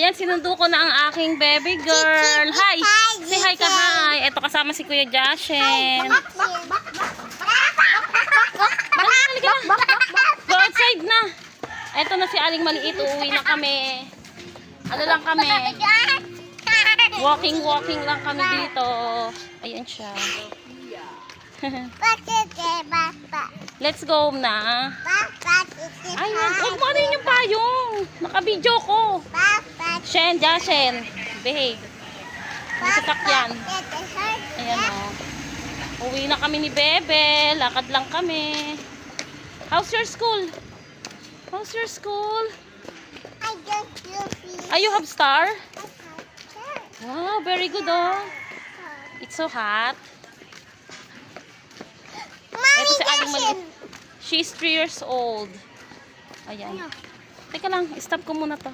Ayan, sinundo ko na ang aking baby girl. Hi! Say hi ka, hi! Ito kasama si Kuya Jashen. Go outside na. Ito na si Aling Maliit. Uuwi na kami. Ano lang kami? Walking lang kami dito. Ayan siya. Let's go na. Ayan. Huwag mo ano yun yung payong. Naka-video ko. Shen, Jashen. Behave. Masasakyan. Ayan o. Uwi na kami ni Bebe. Lakad lang kami. How's your school? How's your school? You have star? Wow, very good oh. It's so hot. Ito si Aling Maliit. She's 3 years old. Ayan. Teka lang, stop ko muna to.